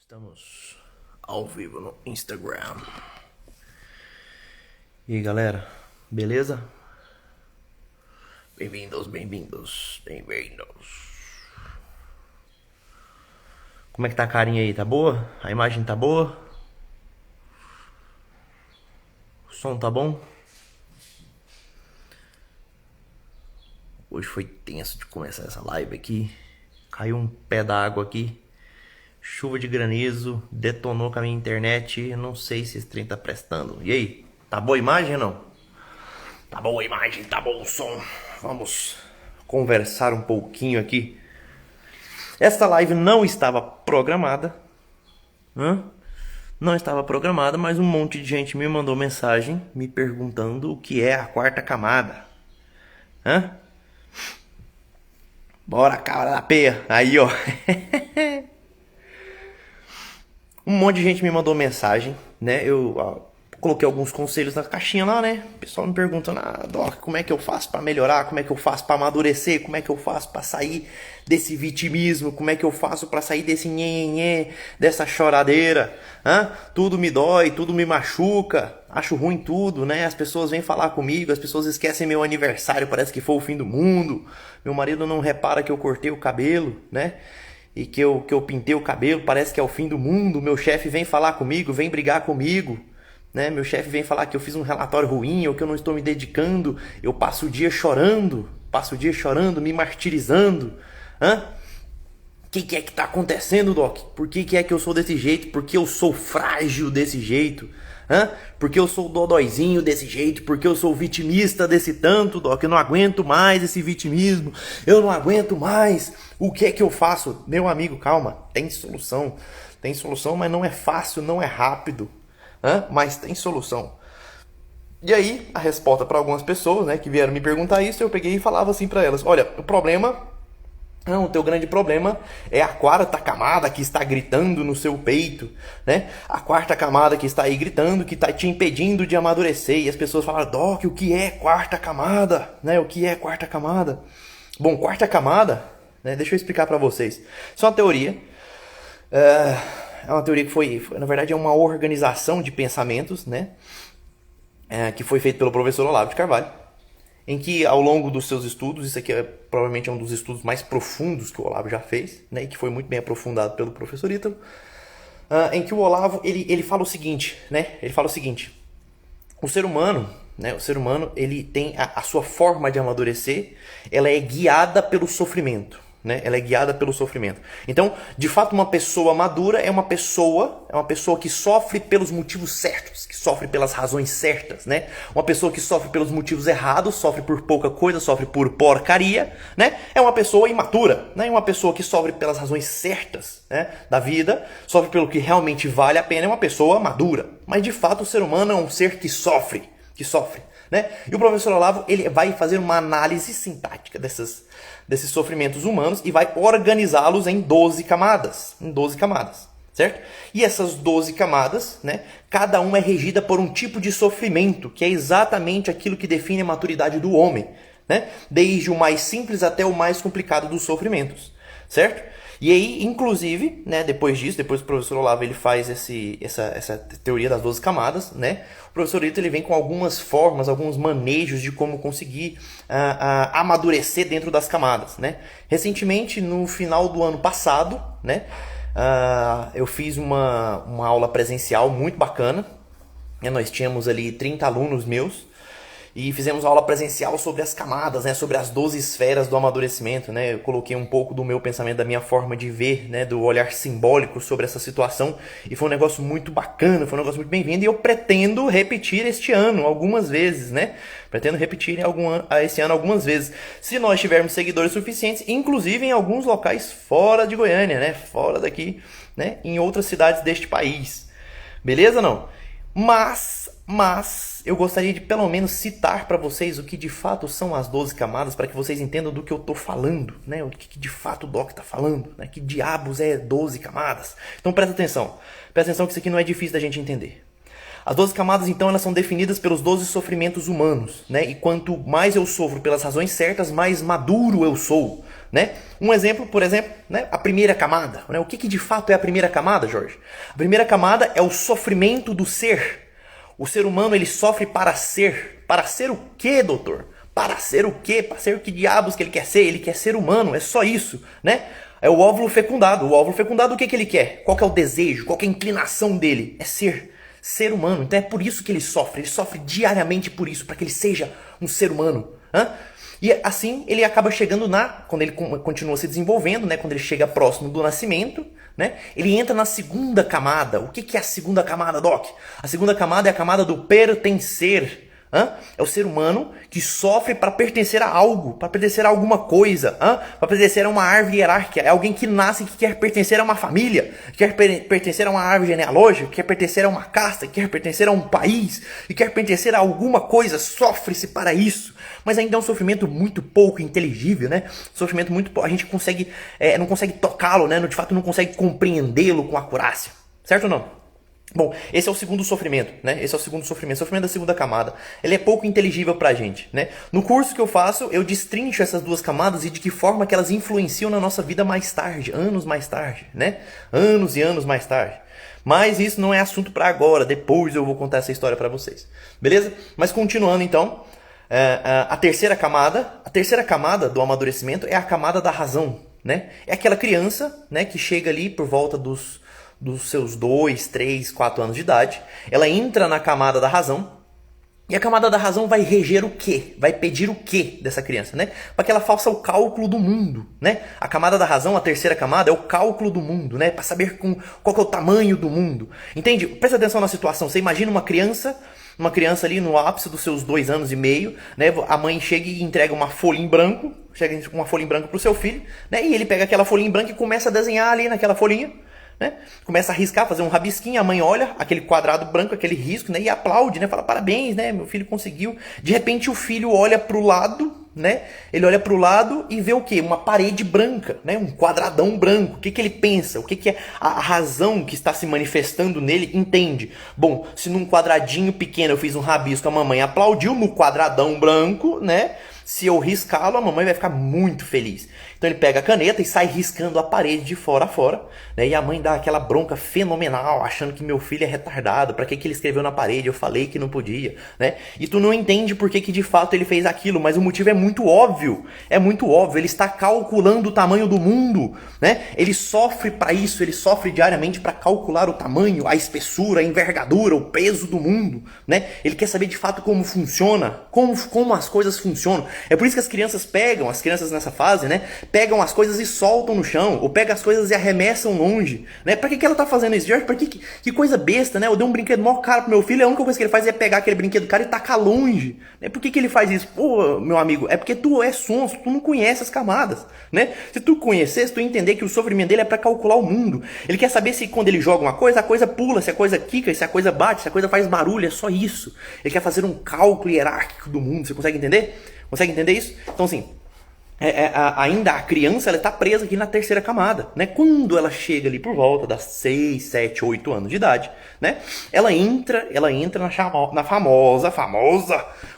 Estamos ao vivo no Instagram. E aí, galera, beleza? Bem-vindos, bem-vindos, bem-vindos. Como é que tá a carinha aí? Tá boa? A imagem tá boa? O som tá bom? Hoje foi tenso de começar essa live aqui. Caiu um pé d'água aqui. Chuva de granizo, detonou com a minha internet. Eu não sei se esse trem tá prestando. E aí, tá boa a imagem ou não? Tá boa a imagem, tá bom o som. Vamos conversar um pouquinho aqui. Esta live não estava programada. Não estava programada, mas um monte de gente me mandou mensagem me perguntando o que é a quarta camada. Bora, cabra da peia. Aí, ó. Um monte de gente me mandou mensagem, né? Eu coloquei alguns conselhos na caixinha lá, né? O pessoal me perguntando, Doc, como é que eu faço pra melhorar? Como é que eu faço pra amadurecer? Como é que eu faço pra sair desse vitimismo? Como é que eu faço pra sair desse nhenhenhê, dessa choradeira? Tudo me dói, tudo me machuca, acho ruim tudo, né? As pessoas vêm falar comigo, as pessoas esquecem meu aniversário, parece que foi o fim do mundo. Meu marido não repara que eu cortei o cabelo, né? E que eu pintei o cabelo, parece que é o fim do mundo. Meu chefe vem falar comigo, vem brigar comigo, né? Meu chefe vem falar que eu fiz um relatório ruim ou que eu não estou me dedicando. Eu passo o dia chorando, me martirizando. O que é que tá acontecendo, Doc? Por que é que eu sou desse jeito? Por que eu sou frágil desse jeito? Porque eu sou dodóizinho desse jeito? Porque eu sou vitimista desse tanto, Doc? Eu não aguento mais esse vitimismo. Eu não aguento mais. O que é que eu faço? Meu amigo, calma. Tem solução. Tem solução, mas não é fácil, não é rápido. Mas tem solução. E aí, a resposta para algumas pessoas, né, que vieram me perguntar isso, eu peguei e falava assim para elas. Olha, o teu grande problema é a quarta camada que está gritando no seu peito, né? A quarta camada que está aí gritando, que está te impedindo de amadurecer. E as pessoas falam, Doc, o que é quarta camada? Né? O que é quarta camada? Bom, quarta camada, né? Deixa eu explicar para vocês. Isso é uma teoria. É uma teoria que na verdade, é uma organização de pensamentos, né? Que foi feita pelo professor Olavo de Carvalho. Em que ao longo dos seus estudos, isso aqui provavelmente é um dos estudos mais profundos que o Olavo já fez, né, e que foi muito bem aprofundado pelo professor Ítalo, em que o Olavo ele fala o seguinte, né, o ser humano, ele tem a sua forma de amadurecer, ela é guiada pelo sofrimento. Né? Ela é guiada pelo sofrimento. Então, de fato, uma pessoa madura é uma pessoa que sofre pelos motivos certos, que sofre pelas razões certas, né? Uma pessoa que sofre pelos motivos errados, sofre por pouca coisa, sofre por porcaria, né? É uma pessoa imatura, né? Uma pessoa que sofre pelas razões certas, né, da vida, sofre pelo que realmente vale a pena, é uma pessoa madura. Mas, de fato, o ser humano é um ser que sofre, né? E o professor Olavo ele vai fazer uma análise sintática desses sofrimentos humanos e vai organizá-los em 12 camadas. Certo? E essas 12 camadas, né, cada uma é regida por um tipo de sofrimento, que é exatamente aquilo que define a maturidade do homem. Né? Desde o mais simples até o mais complicado dos sofrimentos. Certo? E aí, inclusive, né, depois que o professor Olavo ele faz essa teoria das 12 camadas, né, o professor Ito ele vem com algumas formas, alguns manejos de como conseguir amadurecer dentro das camadas. Né. Recentemente, no final do ano passado, né, eu fiz uma aula presencial muito bacana. Nós tínhamos ali 30 alunos meus. E fizemos aula presencial sobre as camadas, né, sobre as 12 esferas do amadurecimento. Né? Eu coloquei um pouco do meu pensamento, da minha forma de ver, né, do olhar simbólico sobre essa situação. E foi um negócio muito bacana, foi um negócio muito bem-vindo. E eu pretendo repetir este ano algumas vezes. Né? Pretendo repetir esse ano algumas vezes. Se nós tivermos seguidores suficientes, inclusive em alguns locais fora de Goiânia, né? Fora daqui, né? Em outras cidades deste país. Beleza, não? Mas eu gostaria de pelo menos citar para vocês o que de fato são as 12 camadas, para que vocês entendam do que eu estou falando, né? O que de fato o Doc está falando, né? Que diabos é 12 camadas? Então presta atenção que isso aqui não é difícil da gente entender. As 12 camadas, então, elas são definidas pelos 12 sofrimentos humanos, né? E quanto mais eu sofro pelas razões certas, mais maduro eu sou. né? Um exemplo, por exemplo, né? A primeira camada, né? O que de fato é a primeira camada, Jorge? A primeira camada é o sofrimento do ser. O ser humano, ele sofre para ser. Para ser o quê, doutor? Para ser o quê? Para ser o que diabos que ele quer ser? Ele quer ser humano, é só isso, né? É o óvulo fecundado. O óvulo fecundado, o que ele quer? Qual que é o desejo? Qual que é a inclinação dele? É ser humano. Então é por isso que ele sofre diariamente por isso, para que ele seja um ser humano. E assim ele acaba chegando quando ele continua se desenvolvendo, né? Quando ele chega próximo do nascimento, né? Ele entra na segunda camada. O que é a segunda camada, Doc? A segunda camada é a camada do pertencer. É o ser humano que sofre para pertencer a algo, para pertencer a alguma coisa, para pertencer a uma árvore hierárquica. É alguém que nasce e que quer pertencer a uma família, quer pertencer a uma árvore genealógica, quer pertencer a uma casta, quer pertencer a um país e quer pertencer a alguma coisa. Sofre-se para isso, mas ainda é um sofrimento muito pouco inteligível, né? Sofrimento muito a gente consegue, não consegue tocá-lo, né? De fato não consegue compreendê-lo com acurácia, certo ou não? Bom, esse é o segundo sofrimento, né? Esse é o segundo sofrimento, o sofrimento da segunda camada. Ele é pouco inteligível pra gente, né? No curso que eu faço, eu destrincho essas duas camadas e de que forma que elas influenciam na nossa vida mais tarde, anos mais tarde, né? Anos e anos mais tarde. Mas isso não é assunto pra agora, depois eu vou contar essa história pra vocês. Beleza? Mas continuando então, a terceira camada do amadurecimento é a camada da razão, né? É aquela criança, né, que chega ali por volta dos seus 2, 3, 4 anos de idade, ela entra na camada da razão, e a camada da razão vai reger o quê? Vai pedir o quê dessa criança, né? Para que ela faça o cálculo do mundo, né? A camada da razão, a terceira camada, é o cálculo do mundo, né? Para saber qual que é o tamanho do mundo. Entende? Presta atenção na situação. Você imagina uma criança ali no ápice dos seus 2 anos e meio, né? A mãe chega e entrega uma folha em branco, pro seu filho, né? E ele pega aquela folhinha em branco e começa a desenhar ali naquela folhinha, né? Começa a riscar, fazer um rabisquinho, a mãe olha aquele quadrado branco, aquele risco, né? E aplaude, né? Fala, parabéns, né? Meu filho conseguiu. De repente o filho olha pro lado, né? Ele olha pro lado e vê o quê? Uma parede branca, né? Um quadradão branco. O que ele pensa? O que é a razão que está se manifestando nele? Entende? Bom, se num quadradinho pequeno eu fiz um rabisco, a mamãe aplaudiu, no quadradão branco, né? Se eu riscá-lo, a mamãe vai ficar muito feliz. Então ele pega a caneta e sai riscando a parede de fora a fora, né? E a mãe dá aquela bronca fenomenal, achando que meu filho é retardado. Pra que ele escreveu na parede? Eu falei que não podia, né? E tu não entende por que de fato ele fez aquilo, mas o motivo é muito óbvio. É muito óbvio. Ele está calculando o tamanho do mundo, né? Ele sofre para isso, ele sofre diariamente para calcular o tamanho, a espessura, a envergadura, o peso do mundo, né? Ele quer saber de fato como funciona, como as coisas funcionam. É por isso que as crianças nessa fase, né? Pegam as coisas e soltam no chão, ou pegam as coisas e arremessam longe, né? Pra que ela tá fazendo isso? Jorge, que coisa besta, né? Eu dei um brinquedo mó caro pro meu filho, a única coisa que ele faz é pegar aquele brinquedo caro e tacar longe, né? Por que ele faz isso? Pô, meu amigo, é porque tu é sonso, tu não conhece as camadas, né? Se tu conhecesse, tu ia entender que o sofrimento dele é pra calcular o mundo. Ele quer saber se quando ele joga uma coisa, a coisa pula, se a coisa quica, se a coisa bate, se a coisa faz barulho, é só isso. Ele quer fazer um cálculo hierárquico do mundo, você consegue entender? Consegue entender isso? Então, assim, ainda a criança ela está presa aqui na terceira camada, né? Quando ela chega ali por volta das 6, 7, 8 anos de idade, né? Ela entra na famosa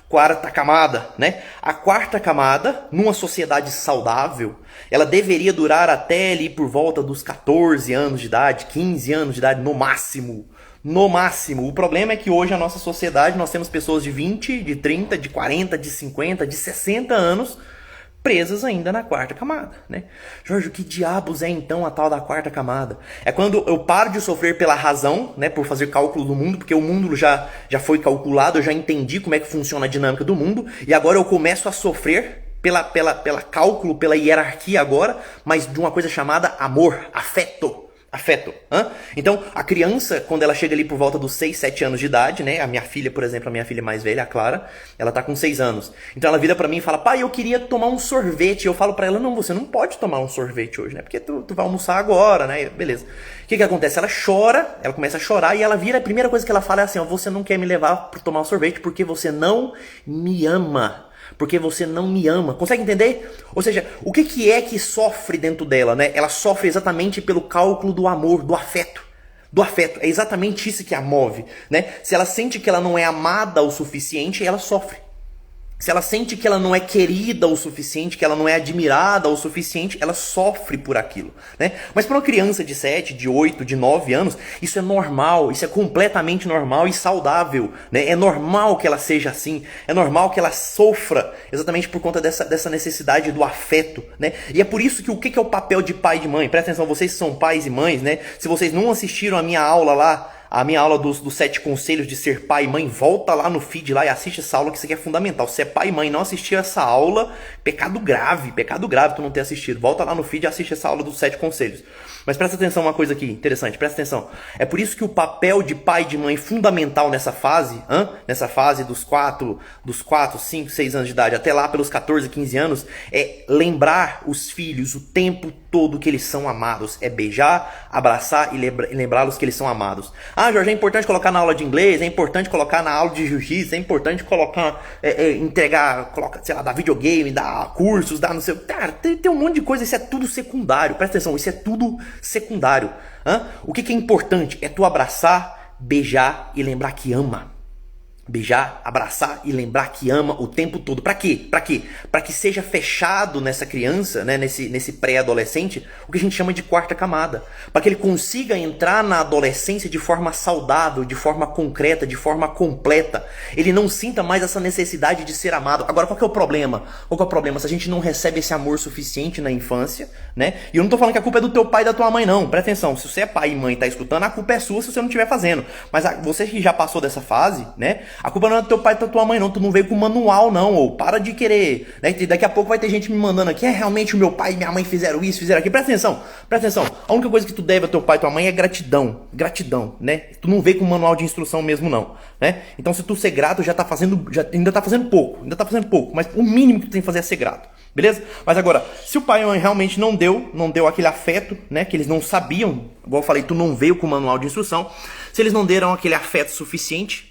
quarta camada, né? A quarta camada, numa sociedade saudável, ela deveria durar até ali por volta dos 14 anos de idade, 15 anos de idade no máximo. No máximo. O problema é que hoje a nossa sociedade, nós temos pessoas de 20, de 30, de 40, de 50, de 60 anos presas ainda na quarta camada, né? Jorge, o que diabos é então a tal da quarta camada? É quando eu paro de sofrer pela razão, né, por fazer cálculo do mundo, porque o mundo já foi calculado, eu já entendi como é que funciona a dinâmica do mundo, e agora eu começo a sofrer pela cálculo, pela hierarquia agora, mas de uma coisa chamada amor, afeto. Então, a criança, quando ela chega ali por volta dos 6, 7 anos de idade, né? A minha filha, por exemplo, a minha filha mais velha, a Clara, ela tá com 6 anos. Então ela vira pra mim e fala, pai, eu queria tomar um sorvete. Eu falo pra ela, não, você não pode tomar um sorvete hoje, né? Porque tu vai almoçar agora, né? Beleza. O que acontece? Ela chora, ela começa a chorar e ela vira, a primeira coisa que ela fala é assim, ó, você não quer me levar pra tomar um sorvete porque você não me ama. Porque você não me ama. Consegue entender? Ou seja, o que é que sofre dentro dela, né? Ela sofre exatamente pelo cálculo do amor, do afeto. Do afeto. É exatamente isso que a move, né? Se ela sente que ela não é amada o suficiente, ela sofre. Se ela sente que ela não é querida o suficiente, que ela não é admirada o suficiente, ela sofre por aquilo, né? Mas para uma criança de 7, de 8, de 9 anos, isso é normal, isso é completamente normal e saudável, né? É normal que ela seja assim, é normal que ela sofra exatamente por conta dessa necessidade do afeto, né? E é por isso que o que é o papel de pai e de mãe? Presta atenção, vocês que são pais e mães, né? Se vocês não assistiram a minha aula lá, a minha aula dos 7 conselhos de ser pai e mãe, volta lá no feed lá e assiste essa aula que isso aqui é fundamental. Se é pai e mãe e não assistiu essa aula, pecado grave tu não ter assistido. Volta lá no feed e assiste essa aula dos 7 conselhos. Mas presta atenção uma coisa aqui interessante, presta atenção. É por isso que o papel de pai e de mãe fundamental nessa fase, nessa fase dos 4, 5, 6 anos de idade até lá pelos 14, 15 anos, é lembrar os filhos o tempo todo que eles são amados. É beijar, abraçar e lembrá-los que eles são amados. Ah, Jorge, é importante colocar na aula de inglês, é importante colocar na aula de jiu-jitsu, é importante colocar, sei lá, dar videogame, dar cursos, dar não sei... Cara, tem um monte de coisa, isso é tudo secundário. Presta atenção, isso é tudo secundário. O que é importante? É tu abraçar, beijar e lembrar que ama. Beijar, abraçar e lembrar que ama o tempo todo. Pra quê? Pra quê? Pra que seja fechado nessa criança, né, nesse pré-adolescente, o que a gente chama de quarta camada. Pra que ele consiga entrar na adolescência de forma saudável, de forma concreta, de forma completa. Ele não sinta mais essa necessidade de ser amado. Agora, qual que é o problema? Qual que é o problema? Se a gente não recebe esse amor suficiente na infância, né? E eu não tô falando que a culpa é do teu pai e da tua mãe, não. Presta atenção. Se você é pai e mãe e tá escutando, a culpa é sua se você não estiver fazendo. Mas você que já passou dessa fase, né? A culpa não é do teu pai e da tua mãe, não. Tu não veio com manual, não. Ou para de querer, né? Daqui a pouco vai ter gente me mandando aqui. Realmente o meu pai e minha mãe fizeram isso, fizeram aquilo. Presta atenção, presta atenção. A única coisa que tu deve ao teu pai e tua mãe é gratidão. Gratidão, né? Tu não veio com manual de instrução mesmo, não, né? Então se tu ser grato, ainda tá fazendo pouco. Mas o mínimo que tu tem que fazer é ser grato. Beleza? Mas agora, se o pai e a mãe realmente não deu aquele afeto, né? Que eles não sabiam, igual eu falei, tu não veio com manual de instrução. Se eles não deram aquele afeto suficiente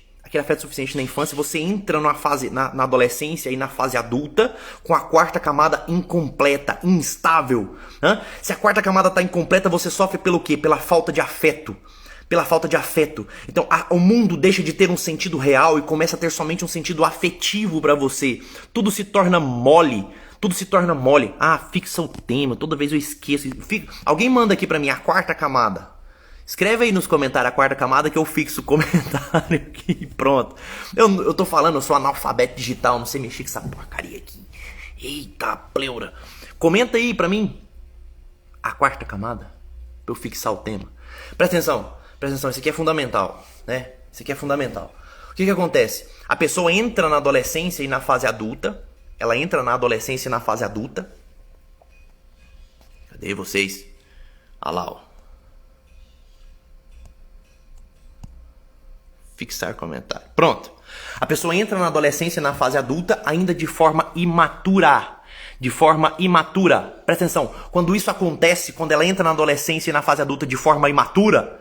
na infância, você entra numa fase, na adolescência e na fase adulta, com a quarta camada incompleta, instável. Se a quarta camada está incompleta, você sofre pelo quê? Pela falta de afeto. Pela falta de afeto. Então, o mundo deixa de ter um sentido real e começa a ter somente um sentido afetivo para você. Tudo se torna mole. Tudo se torna mole. Fixa o tema. Toda vez eu esqueço. Alguém manda aqui pra mim a quarta camada. Escreve aí nos comentários a quarta camada que eu fixo o comentário aqui e pronto. Eu tô falando, eu sou analfabeto digital, não sei mexer com essa porcaria aqui. Eita, pleura. Comenta aí pra mim a quarta camada pra eu fixar o tema. Presta atenção, isso aqui é fundamental, né? Isso aqui é fundamental. O que acontece? A pessoa entra na adolescência e na fase adulta. Ela entra na adolescência e na fase adulta. Cadê vocês? Olha lá, ó. Fixar comentário. Pronto. A pessoa entra na adolescência e na fase adulta ainda de forma imatura. Presta atenção. Quando isso acontece, quando ela entra na adolescência e na fase adulta de forma imatura,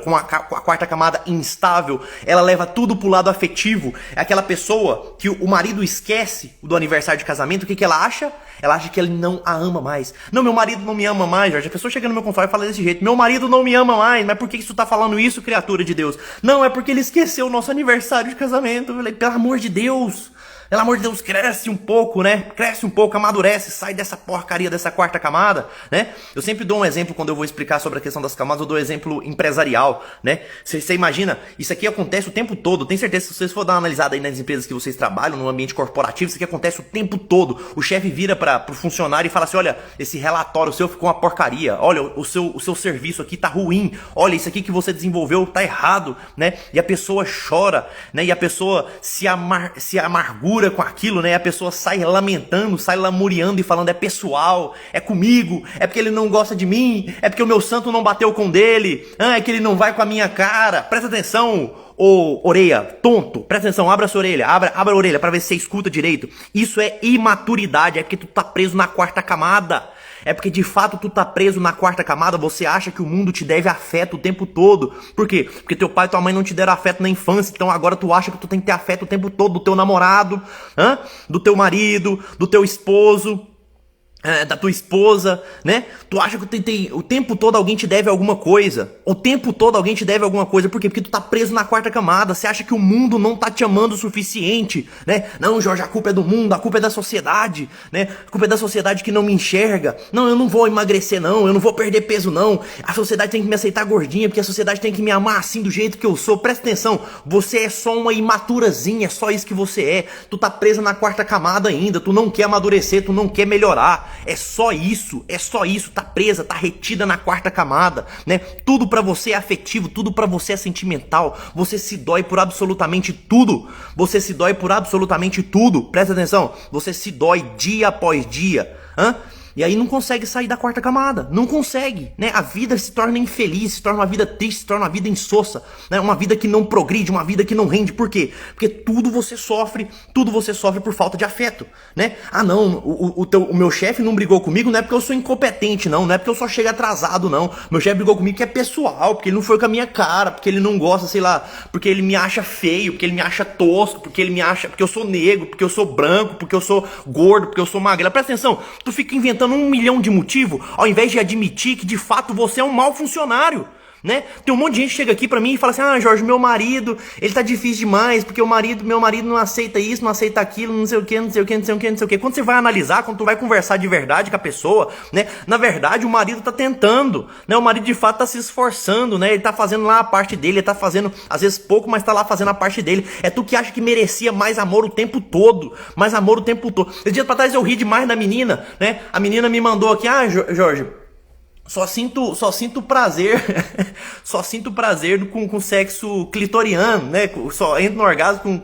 com a quarta camada instável, ela leva tudo pro lado afetivo. É aquela pessoa que o marido esquece do aniversário de casamento. O que ela acha? Ela acha que ele não a ama mais. Não, meu marido não me ama mais, Jorge. A pessoa chega no meu consultório e fala desse jeito. Meu marido não me ama mais. Mas por que tu tá falando isso, criatura de Deus? Não, é porque ele esqueceu o nosso aniversário de casamento. Eu falei, pelo amor de Deus. Pelo amor de Deus, cresce um pouco, né? Cresce um pouco, amadurece, sai dessa porcaria dessa quarta camada, né? Eu sempre dou um exemplo quando eu vou explicar sobre a questão das camadas, eu dou um exemplo empresarial, né? Você imagina, isso aqui acontece o tempo todo. Tenho certeza que se vocês for dar uma analisada aí nas empresas que vocês trabalham, no ambiente corporativo, isso aqui acontece o tempo todo. O chefe vira pro funcionário e fala assim, olha, esse relatório seu ficou uma porcaria. Olha, o seu serviço aqui tá ruim. Olha, isso aqui que você desenvolveu tá errado, né? E a pessoa chora, né? E a pessoa se amargura com aquilo, né? A pessoa sai lamentando, sai lamuriando e falando, é pessoal, é comigo, é porque ele não gosta de mim, é porque o meu santo não bateu com dele, é que ele não vai com a minha cara. Presta atenção, ô orelha, tonto, presta atenção, abra a sua orelha, abra a orelha pra ver se você escuta direito. Isso é imaturidade, é porque tu tá preso na quarta camada. É porque de fato tu tá preso na quarta camada, você acha que o mundo te deve afeto o tempo todo. Por quê? Porque teu pai e tua mãe não te deram afeto na infância, então agora tu acha que tu tem que ter afeto o tempo todo do teu namorado, do teu marido, do teu esposo. da tua esposa, né? Tu acha que o tempo todo alguém te deve alguma coisa. O tempo todo alguém te deve alguma coisa. Por quê? Porque tu tá preso na quarta camada. Você acha que o mundo não tá te amando o suficiente, né? Não, Jorge, a culpa é do mundo, a culpa é da sociedade, né? A culpa é da sociedade que não me enxerga. Não, eu não vou emagrecer não, eu não vou perder peso não. A sociedade tem que me aceitar gordinha, porque a sociedade tem que me amar assim do jeito que eu sou. Presta atenção, você é só uma imaturazinha, é só isso que você é. Tu tá presa na quarta camada ainda, tu não quer amadurecer, tu não quer melhorar. É só isso, tá presa, tá retida na quarta camada, né? Tudo pra você é afetivo, tudo pra você é sentimental. Você se dói por absolutamente tudo. Você se dói por absolutamente tudo. Presta atenção, você se dói dia após dia, hã? E aí não consegue sair da quarta camada, não consegue, né? A vida se torna infeliz, se torna uma vida triste, se torna uma vida insossa, né? Uma vida que não progride, uma vida que não rende. Por quê? Porque tudo você sofre por falta de afeto, né? Ah não, o meu chefe não brigou comigo, não é porque eu sou incompetente não, não é porque eu só chego atrasado não. Meu chefe brigou comigo que é pessoal, porque ele não foi com a minha cara, porque ele não gosta, sei lá, porque ele me acha feio, porque ele me acha tosco, porque ele me acha, porque eu sou negro, porque eu sou branco, porque eu sou gordo, porque eu sou magrela. Presta atenção, tu fica inventando 1 milhão de motivos, ao invés de admitir que de fato você é um mau funcionário, né? Tem um monte de gente que chega aqui pra mim e fala assim: ah, Jorge, meu marido, ele tá difícil demais, porque meu marido não aceita isso, não aceita aquilo, não sei o que, não sei o que, não sei o que, não sei o que. Quando você vai analisar, quando tu vai conversar de verdade com a pessoa, né? Na verdade, o marido tá tentando, né? O marido de fato tá se esforçando, né? Ele tá fazendo lá a parte dele, ele tá fazendo, às vezes pouco, mas tá lá fazendo a parte dele. É tu que acha que merecia mais amor o tempo todo, mais amor o tempo todo. Esse dia pra trás eu ri demais da menina, né? A menina me mandou aqui: ah, Jorge, só sinto prazer, só sinto prazer com sexo clitoriano, né? Só entro no orgasmo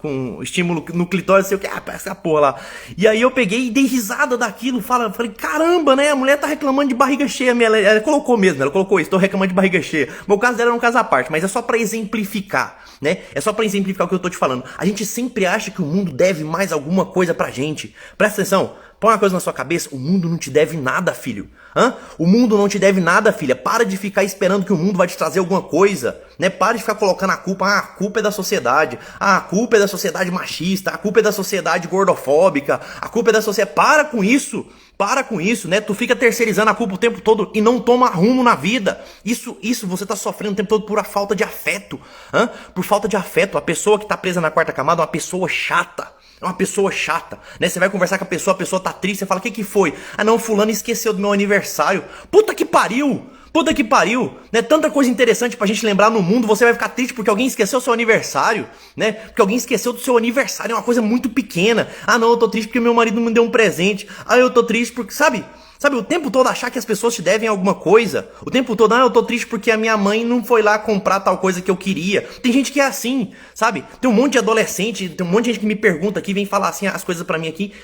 com estímulo no clitóris, sei o que, essa porra lá. E aí eu peguei e dei risada daquilo, falei, caramba, né? A mulher tá reclamando de barriga cheia, ela colocou mesmo, ela colocou isso, tô reclamando de barriga cheia. O caso dela era um caso à parte, mas é só pra exemplificar, né? É só pra exemplificar o que eu tô te falando. A gente sempre acha que o mundo deve mais alguma coisa pra gente. Presta atenção. Põe uma coisa na sua cabeça, o mundo não te deve nada, filho. Hã? O mundo não te deve nada, filha. Para de ficar esperando que o mundo vai te trazer alguma coisa, né? Para de ficar colocando a culpa. Ah, a culpa é da sociedade. Ah, a culpa é da sociedade machista. A culpa é da sociedade gordofóbica. A culpa é da sociedade... Para com isso. Para com isso, né? Tu fica terceirizando a culpa o tempo todo e não toma rumo na vida. Isso você tá sofrendo o tempo todo por a falta de afeto. Hã? Por falta de afeto. A pessoa que tá presa na quarta camada é uma pessoa chata. É uma pessoa chata, né? Você vai conversar com a pessoa tá triste, você fala: o que foi? Ah não, fulano esqueceu do meu aniversário. Puta que pariu! Puta que pariu, né? Tanta coisa interessante pra gente lembrar no mundo, você vai ficar triste porque alguém esqueceu o seu aniversário, né? Porque alguém esqueceu do seu aniversário, é uma coisa muito pequena. Ah não, eu tô triste porque meu marido não me deu um presente. Ah, eu tô triste porque, sabe, o tempo todo achar que as pessoas te devem alguma coisa. O tempo todo, ah, eu tô triste porque a minha mãe não foi lá comprar tal coisa que eu queria. Tem gente que é assim, sabe? Tem um monte de adolescente, tem um monte de gente que me pergunta aqui, vem falar assim as coisas pra mim aqui.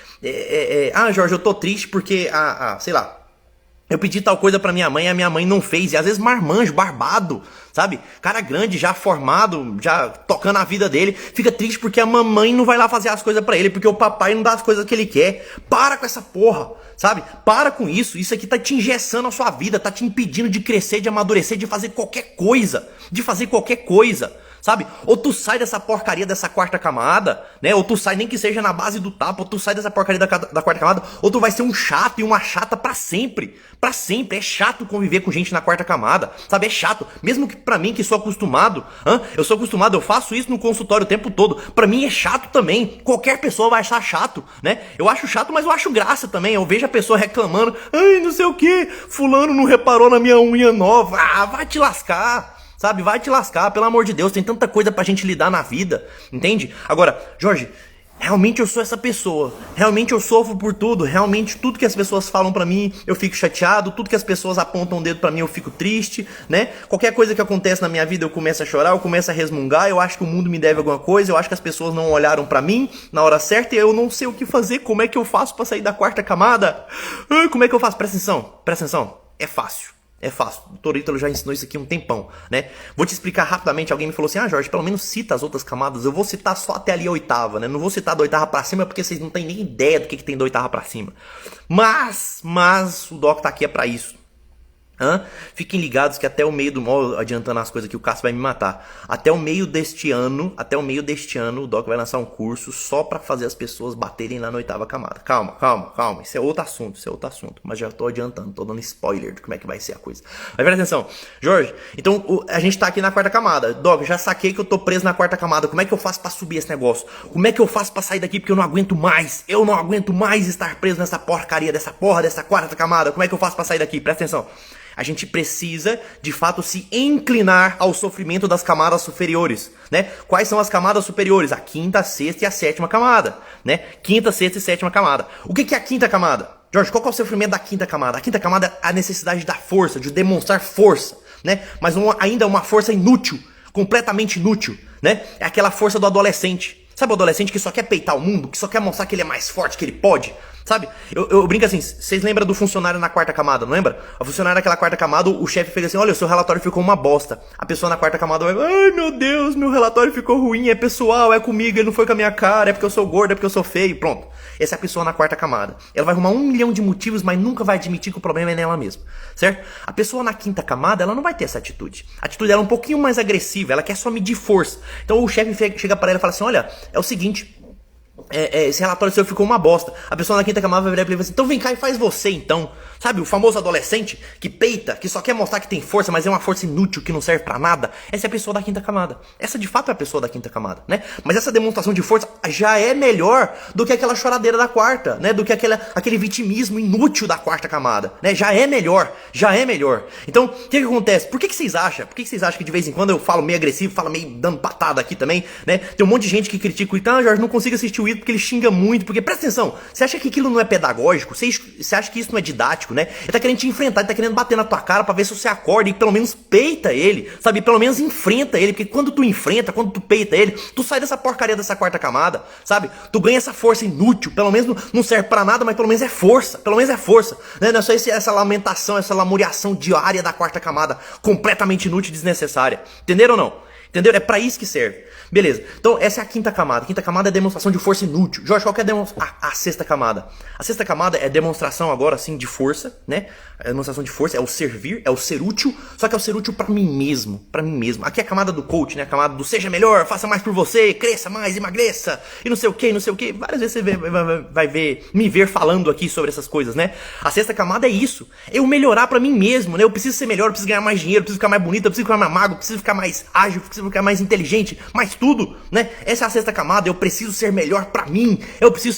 Ah, Jorge, eu tô triste porque, sei lá, eu pedi tal coisa pra minha mãe e a minha mãe não fez. E às vezes marmanjo, barbado, sabe? Cara grande, já formado, já tocando a vida dele. Fica triste porque a mamãe não vai lá fazer as coisas pra ele. Porque o papai não dá as coisas que ele quer. Para com essa porra, sabe? Para com isso. Isso aqui tá te engessando a sua vida. Tá te impedindo de crescer, de amadurecer, de fazer qualquer coisa. De fazer qualquer coisa. Sabe? Ou tu sai dessa porcaria dessa quarta camada, né? Ou tu sai, nem que seja na base do tapa, ou tu sai dessa porcaria da quarta camada, ou tu vai ser um chato e uma chata pra sempre. Pra sempre. É chato conviver com gente na quarta camada, sabe? É chato. Mesmo que pra mim, que sou acostumado, eu sou acostumado, eu faço isso no consultório o tempo todo. Pra mim é chato também. Qualquer pessoa vai achar chato, né? Eu acho chato, mas eu acho graça também. Eu vejo a pessoa reclamando: ai, não sei o que, fulano não reparou na minha unha nova. Ah, vai te lascar. Sabe, vai te lascar, pelo amor de Deus, tem tanta coisa pra gente lidar na vida, entende? Agora, Jorge, realmente eu sou essa pessoa, realmente eu sofro por tudo, realmente tudo que as pessoas falam pra mim, eu fico chateado, tudo que as pessoas apontam o dedo pra mim, eu fico triste, né? Qualquer coisa que acontece na minha vida, eu começo a chorar, eu começo a resmungar, eu acho que o mundo me deve alguma coisa, eu acho que as pessoas não olharam pra mim na hora certa e eu não sei o que fazer, como é que eu faço pra sair da quarta camada? Como é que eu faço? Presta atenção, é fácil. É fácil, o doutor Ítalo já ensinou isso aqui há um tempão, né? Vou te explicar rapidamente. Alguém me falou assim: ah, Jorge, pelo menos cita as outras camadas. Eu vou citar só até ali a oitava, né? Não vou citar da oitava pra cima porque vocês não têm nem ideia do que tem da oitava pra cima. Mas o Doc tá aqui é pra isso. Fiquem ligados que até o meio do mal, adiantando as coisas aqui, o Cássio vai me matar. Até o meio deste ano, o Doc vai lançar um curso só pra fazer as pessoas baterem lá na 8ª camada. Calma. Isso é outro assunto. Mas já tô adiantando, tô dando spoiler de como é que vai ser a coisa. Mas presta atenção, Jorge, então a gente tá aqui na 4ª camada. Doc, já saquei que eu tô preso na 4ª camada. Como é que eu faço pra subir esse negócio? Como é que eu faço pra sair daqui? Porque eu não aguento mais. Eu não aguento mais estar preso nessa porcaria dessa 4ª camada. Como é que eu faço pra sair daqui? Presta atenção. A gente precisa, de fato, se inclinar ao sofrimento das camadas superiores, né? Quais são as camadas superiores? A 5ª, a 6ª e a 7ª camada, né? 5ª, 6ª e 7ª camada. O que é a 5ª camada? Jorge, qual que é o sofrimento da 5ª camada? A 5ª camada é a necessidade da força, de demonstrar força, né? Mas ainda uma força inútil, completamente inútil, né? É aquela força do adolescente. Sabe o adolescente que só quer peitar o mundo, que só quer mostrar que ele é mais forte, que ele pode? Sabe? Eu brinco assim, vocês lembram do funcionário na 4ª camada, não lembra? O funcionário naquela 4ª camada, o chefe fez assim, olha, o seu relatório ficou uma bosta. A pessoa na 4ª camada vai, ai meu Deus, meu relatório ficou ruim, é pessoal, é comigo, ele não foi com a minha cara, é porque eu sou gordo, é porque eu sou feio, pronto. Essa é a pessoa na 4ª camada. Ela vai arrumar 1 milhão de motivos, mas nunca vai admitir que o problema é nela mesma, certo? A pessoa na 5ª camada, ela não vai ter essa atitude. A atitude dela é um pouquinho mais agressiva, ela quer só medir força. Então o chefe chega para ela e fala assim, olha, é o seguinte... esse relatório seu ficou uma bosta. A pessoa na 5ª camada vai virar e falar assim, então vem cá e faz você então. Sabe, o famoso adolescente que peita, que só quer mostrar que tem força, mas é uma força inútil que não serve pra nada. Essa é a pessoa da 5ª camada. Essa de fato é a pessoa da 5ª camada, né? Mas essa demonstração de força já é melhor do que aquela choradeira da 4ª, né? Do que aquele vitimismo inútil da 4ª camada, né? Já é melhor. Então, o que acontece? Por que vocês acham? Por que vocês acham que de vez em quando eu falo meio agressivo, falo meio dando patada aqui também, né? Tem um monte de gente que critica o Itan, Jorge, não consigo assistir o Ito porque ele xinga muito, porque presta atenção, você acha que aquilo não é pedagógico? Você acha que isso não é didático, né? Ele tá querendo te enfrentar, ele tá querendo bater na tua cara pra ver se você acorda e pelo menos peita ele, sabe? Pelo menos enfrenta ele, porque quando tu enfrenta, quando tu peita ele, tu sai dessa porcaria dessa 4ª camada, sabe? Tu ganha essa força inútil, pelo menos não serve pra nada, mas pelo menos é força, né? Não é só essa lamentação, essa lamuriação diária da 4ª camada, completamente inútil e desnecessária. Entenderam ou não? Entendeu? É pra isso que serve. Beleza. Então, essa é a 5ª camada. A 5ª camada é demonstração de força inútil. Jorge, qual que é a 6ª camada? A 6ª camada é demonstração agora, assim, de força, né? É demonstração de força, é o servir, é o ser útil, só que é o ser útil pra mim mesmo. Aqui é a camada do coach, né? A camada do seja melhor, faça mais por você, cresça mais, emagreça, e não sei o que. Várias vezes você vai me ver falando aqui sobre essas coisas, né? A 6ª camada é isso. Eu melhorar pra mim mesmo, né? Eu preciso ser melhor, eu preciso ganhar mais dinheiro, eu preciso ficar mais bonito, eu preciso ficar mais magro, eu preciso ficar mais ágil, eu preciso ficar mais inteligente, mais tudo, né? Essa é a 6ª camada, eu preciso ser melhor pra mim, eu preciso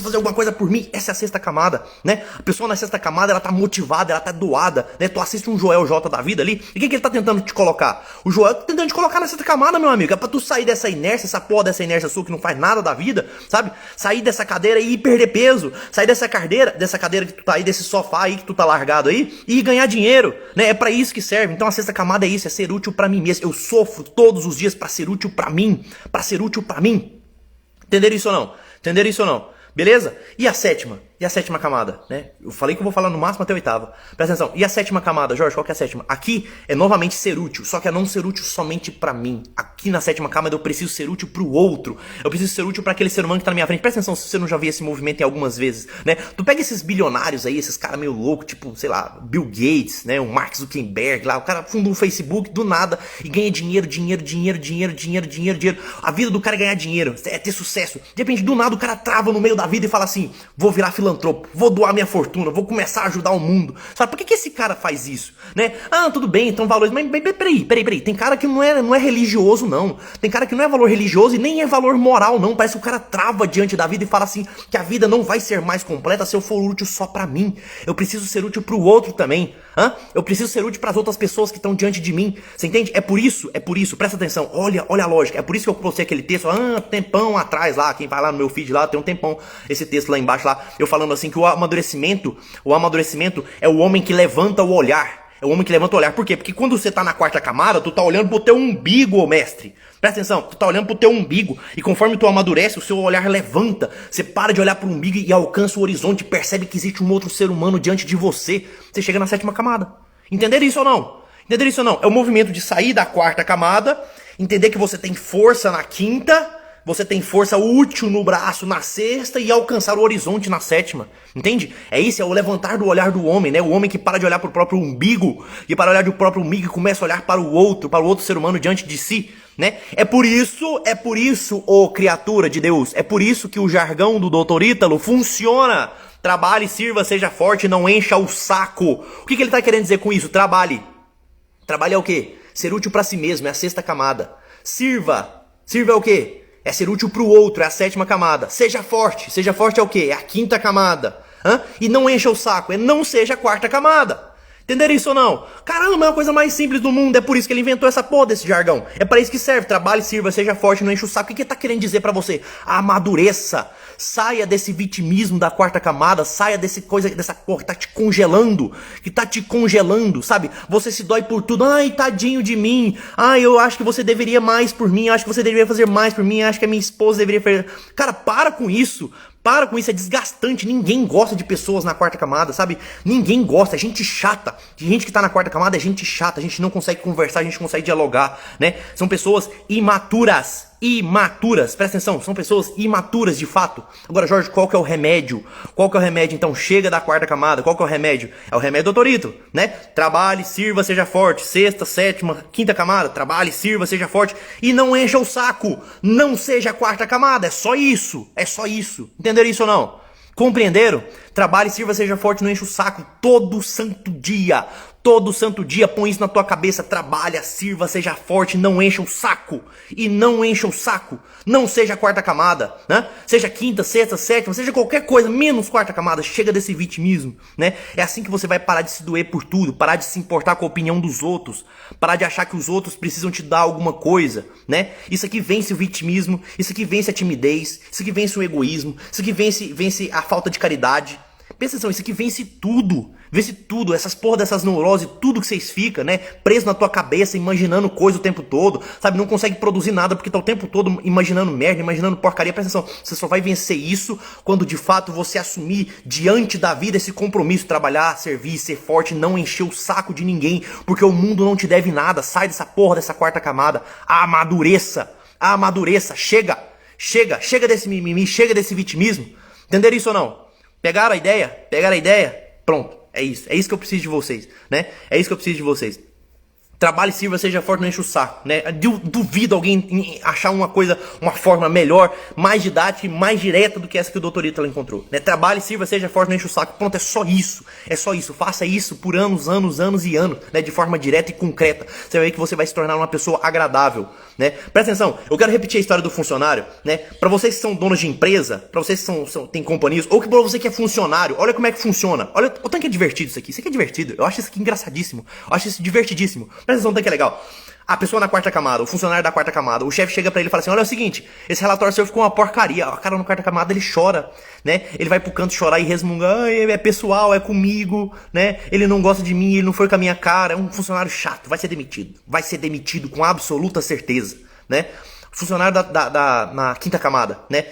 fazer alguma coisa por mim. Essa é a 6ª camada, né? A pessoa na 6ª camada, ela tá motivada, ela tá doada, né? Tu assiste um Joel J da vida ali, e o que ele tá tentando te colocar? O Joel tá tentando te colocar na 6ª camada, meu amigo, é pra tu sair dessa inércia, essa porra dessa inércia sua que não faz nada da vida, sabe? Sair dessa cadeira e perder peso, sair dessa cadeira que tu tá aí, desse sofá aí que tu tá largado aí, e ganhar dinheiro, né? É pra isso que serve. Então a 6ª camada é isso, é ser útil pra mim mesmo. Eu sofro todos os dias pra ser útil pra mim, Entenderam isso ou não? Beleza? E a 7ª? E a 7ª camada, né? Eu falei que eu vou falar no máximo até a 8ª. Presta atenção. E a 7ª camada, Jorge, qual que é a 7ª? Aqui é novamente ser útil, só que é não ser útil somente pra mim. Aqui na 7ª camada eu preciso ser útil pro outro. Eu preciso ser útil pra aquele ser humano que tá na minha frente. Presta atenção se você não já viu esse movimento em algumas vezes, né? Tu pega esses bilionários aí, esses caras meio loucos, tipo, sei lá, Bill Gates, né? O Mark Zuckerberg lá, o cara fundou um Facebook do nada e ganha dinheiro. A vida do cara é ganhar dinheiro, é ter sucesso. De repente, do nada, o cara trava no meio da vida e fala assim, vou virar filantropo, vou doar minha fortuna, vou começar a ajudar o mundo. Sabe, por que esse cara faz isso, né? Ah, tudo bem, então valores, mas peraí, tem cara que não é religioso, não. Tem cara que não é valor religioso e nem é valor moral, não. Parece que o cara trava diante da vida e fala assim, que a vida não vai ser mais completa se eu for útil só pra mim. Eu preciso ser útil pro outro também. Eu preciso ser útil pras outras pessoas que estão diante de mim. Você entende? É por isso, presta atenção, olha a lógica. É por isso que eu postei aquele texto, tempão atrás lá, quem vai lá no meu feed lá, tem um tempão, esse texto lá embaixo lá, eu falando assim que o amadurecimento é o homem que levanta o olhar. É o homem que levanta o olhar. Por quê? Porque quando você tá na 4ª camada, tu tá olhando pro teu umbigo, ô mestre. Presta atenção, tu tá olhando pro teu umbigo. E conforme tu amadurece, o seu olhar levanta. Você para de olhar pro umbigo e alcança o horizonte. Percebe que existe um outro ser humano diante de você. Você chega na 7ª camada. Entenderam isso ou não? É o movimento de sair da 4ª camada, entender que você tem força na 5ª, Você tem força útil no braço na sexta e alcançar o horizonte na sétima. Entende? É isso, é o levantar do olhar do homem, né? O homem que para de olhar para o próprio umbigo e para olhar do próprio umbigo e começa a olhar para o outro ser humano diante de si, né? É por isso, ô criatura de Deus, é por isso que o jargão do Dr. Ítalo funciona. Trabalhe, sirva, seja forte, não encha o saco. O que ele tá querendo dizer com isso? Trabalhe. Trabalhe é o quê? Ser útil para si mesmo, é a sexta camada. Sirva. Sirva é o quê? É ser útil pro outro, é a sétima camada. Seja forte é o quê? É a quinta camada. E não encha o saco, é não seja a quarta camada. Entenderam isso ou não? Caramba, é uma coisa mais simples do mundo, é por isso que ele inventou essa porra desse jargão. É para isso que serve, trabalhe, sirva, seja forte, não enche o saco. O que ele tá querendo dizer pra você? Amadureça. Saia desse vitimismo da quarta camada, saia dessa porra que tá te congelando, sabe? Você se dói por tudo, ai, tadinho de mim, ai, eu acho que você deveria mais por mim, eu acho que você deveria fazer mais por mim, eu acho que a minha esposa deveria fazer... Cara, para com isso, é desgastante, ninguém gosta de pessoas na quarta camada, sabe? Ninguém gosta, é gente chata, gente que tá na quarta camada é gente chata, a gente não consegue conversar, a gente não consegue dialogar, né? São pessoas imaturas, presta atenção, são pessoas imaturas de fato. Agora, Jorge, qual que é o remédio? Então? Chega da quarta camada, qual que é o remédio? É o remédio do Dr. Ítalo, né? Trabalhe, sirva, seja forte. Sexta, sétima, quinta camada, trabalhe, sirva, seja forte. E não encha o saco, não seja a quarta camada, é só isso. Entenderam isso ou não? Compreenderam? Trabalhe, sirva, seja forte, não enche o saco todo santo dia. Todo santo dia, põe isso na tua cabeça, trabalha, sirva, seja forte, não encha o saco. E não encha o saco. Não seja a quarta camada, né? Seja quinta, sexta, sétima, seja qualquer coisa, menos quarta camada. Chega desse vitimismo, né? É assim que você vai parar de se doer por tudo, parar de se importar com a opinião dos outros, parar de achar que os outros precisam te dar alguma coisa, né? Isso aqui vence o vitimismo, isso aqui vence a timidez, isso aqui vence o egoísmo, isso aqui vence a falta de caridade. Pensa atenção, isso aqui vence tudo, essas porra dessas neuroses, tudo que vocês ficam, né, preso na tua cabeça, imaginando coisa o tempo todo, sabe, não consegue produzir nada porque tá o tempo todo imaginando merda, imaginando porcaria. Presta atenção, você só vai vencer isso quando de fato você assumir diante da vida esse compromisso, trabalhar, servir, ser forte, não encher o saco de ninguém, porque o mundo não te deve nada. Sai dessa porra dessa quarta camada, amadureça, chega desse mimimi, chega desse vitimismo. Entenderam isso ou não? Pegaram a ideia? Pronto, é isso que eu preciso de vocês, né? É isso que eu preciso de vocês. Trabalhe, sirva, seja forte, não enche o saco, né? Duvido alguém achar uma forma melhor, mais didática e mais direta do que essa que o Dr. Ítalo encontrou, né? Trabalhe, sirva, seja forte, não enche o saco. Pronto, é só isso. Faça isso por anos e anos, né? De forma direta e concreta. Você vai ver que você vai se tornar uma pessoa agradável, né? Presta atenção, eu quero repetir a história do funcionário, né? Pra vocês que são donos de empresa, pra vocês que têm companhias, ou que pra você que é funcionário, olha como é que funciona. Olha o tanto que é divertido isso aqui. Isso aqui é divertido. Eu acho isso aqui engraçadíssimo. Eu acho isso divertidíssimo. Presta atenção, tanto que é legal. A pessoa na quarta camada, o funcionário da quarta camada, o chefe chega pra ele e fala assim: olha, é o seguinte, esse relatório seu ficou uma porcaria. O cara na quarta camada, ele chora, né? Ele vai pro canto chorar e resmungar: é pessoal, é comigo, né? Ele não gosta de mim, ele não foi com a minha cara. É um funcionário chato, vai ser demitido com absoluta certeza, né? Funcionário na quinta camada, né?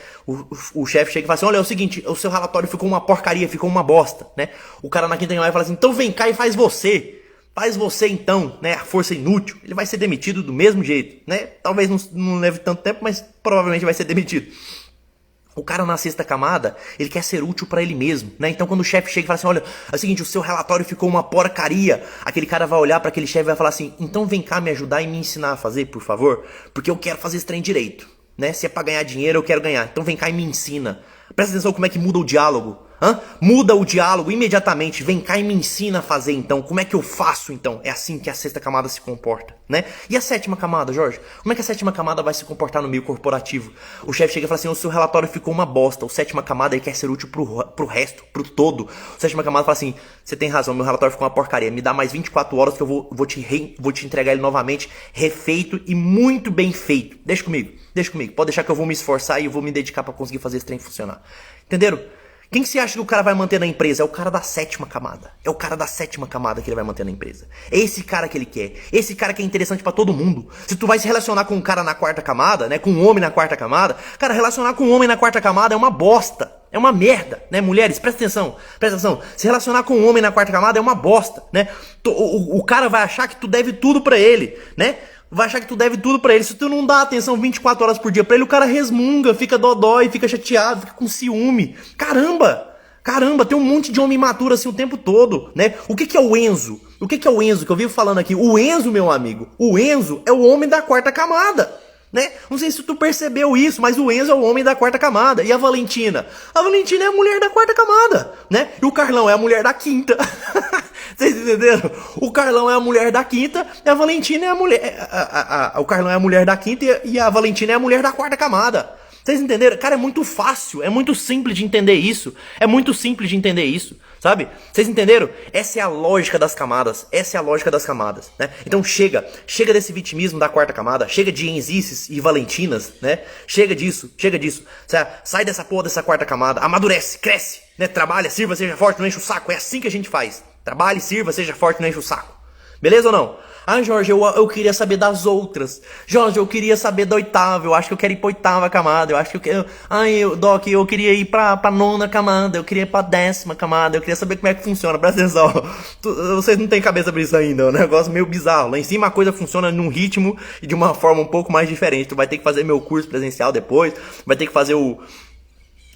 O chefe chega e fala assim: olha, é o seguinte, o seu relatório ficou uma porcaria, ficou uma bosta, né? O cara na quinta camada fala assim: então vem cá e faz você então, né? A força inútil. Ele vai ser demitido do mesmo jeito, né? Talvez não leve tanto tempo, mas provavelmente vai ser demitido. O cara na sexta camada, ele quer ser útil pra ele mesmo, né? Então quando o chefe chega e fala assim: olha, é o seguinte, o seu relatório ficou uma porcaria. Aquele cara vai olhar pra aquele chefe e vai falar assim: então vem cá me ajudar e me ensinar a fazer, por favor, porque eu quero fazer esse trem direito, né? Se é pra ganhar dinheiro, eu quero ganhar. Então vem cá e me ensina. Presta atenção como é que muda o diálogo. Muda o diálogo imediatamente. Vem cá e me ensina a fazer então. Como é que eu faço então? É assim que a sexta camada se comporta, né? E a sétima camada, Jorge? Como é que a sétima camada vai se comportar no meio corporativo? O chefe chega e fala assim: o seu relatório ficou uma bosta. O sétima camada, ele quer ser útil pro resto, pro todo. O sétima camada fala assim: você tem razão, meu relatório ficou uma porcaria. Me dá mais 24 horas que eu vou te entregar ele novamente, refeito e muito bem feito. Deixa comigo. Pode deixar que eu vou me esforçar e eu vou me dedicar pra conseguir fazer esse trem funcionar. Entenderam? Quem que você acha que o cara vai manter na empresa? É o cara da sétima camada. É o cara da sétima camada que ele vai manter na empresa. É esse cara que ele quer. Esse cara que é interessante pra todo mundo. Se tu vai se relacionar com um cara na quarta camada, né? Com um homem na quarta camada. Cara, relacionar com um homem na quarta camada é uma bosta. É uma merda, né? Mulheres, presta atenção. Se relacionar com um homem na quarta camada é uma bosta, né? O cara vai achar que tu deve tudo pra ele, né? vai achar que tu deve tudo pra ele. Se tu não dá atenção 24 horas por dia pra ele, o cara resmunga, fica dodói, fica chateado, fica com ciúme. Caramba, tem um monte de homem imaturo assim o tempo todo, né? O que que é o Enzo? O que que é o Enzo que eu vivo falando aqui? O Enzo, meu amigo, o Enzo é o homem da quarta camada, né? Não sei se tu percebeu isso, mas o Enzo é o homem da quarta camada. E a Valentina? A Valentina é a mulher da quarta camada, né? E o Carlão é a mulher da quinta. Vocês entenderam? O Carlão é a mulher da quinta e a Valentina é a mulher... o Carlão é a mulher da quinta e a Valentina é a mulher da quarta camada. Vocês entenderam? Cara, é muito fácil, é muito simples de entender isso. É muito simples de entender isso, sabe? Vocês entenderam? Essa é a lógica das camadas. Essa é a lógica das camadas, né? Então chega desse vitimismo da quarta camada, chega de enzices e valentinas, né? Chega disso. Sai dessa porra dessa quarta camada, amadurece, cresce, né? Trabalha, sirva, seja forte, não enche o saco. É assim que a gente faz. Trabalhe, sirva, seja forte, não enche o saco. Beleza ou não? Ah, Jorge, eu queria saber das outras. Jorge, eu queria saber da oitava. Eu acho que eu quero ir pra oitava camada. Eu acho que eu quero... Doc, eu queria ir pra nona camada. Eu queria ir pra 10ª camada. Eu queria saber como é que funciona. Presta atenção. Vocês não têm cabeça pra isso ainda. É um negócio meio bizarro. Lá em cima a coisa funciona num ritmo e de uma forma um pouco mais diferente. Tu vai ter que fazer meu curso presencial depois. Vai ter que fazer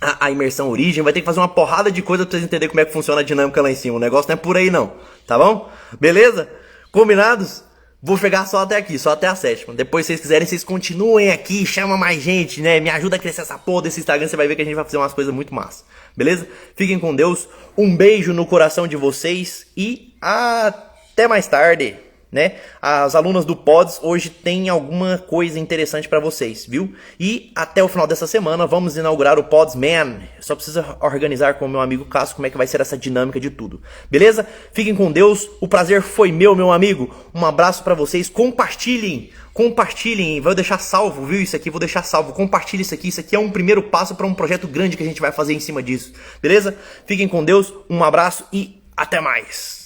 a imersão origem. Vai ter que fazer uma porrada de coisa pra vocês entenderem como é que funciona a dinâmica lá em cima. O negócio não é por aí não. Tá bom? Beleza? Combinados? Vou chegar só até aqui, só até a 7ª. Depois, se vocês quiserem, vocês continuem aqui, chama mais gente, né? Me ajuda a crescer essa porra desse Instagram, você vai ver que a gente vai fazer umas coisas muito massa. Beleza? Fiquem com Deus, um beijo no coração de vocês e até mais tarde, né? As alunas do Pods hoje tem alguma coisa interessante pra vocês, viu? E até o final dessa semana vamos inaugurar o Pods Man. Só precisa organizar com o meu amigo Cássio como é que vai ser essa dinâmica de tudo. Beleza? Fiquem com Deus. O prazer foi meu amigo. Um abraço pra vocês. Compartilhem. Vou deixar salvo, viu? Isso aqui, vou deixar salvo. Compartilhe isso aqui. Isso aqui é um primeiro passo para um projeto grande que a gente vai fazer em cima disso. Beleza? Fiquem com Deus. Um abraço e até mais.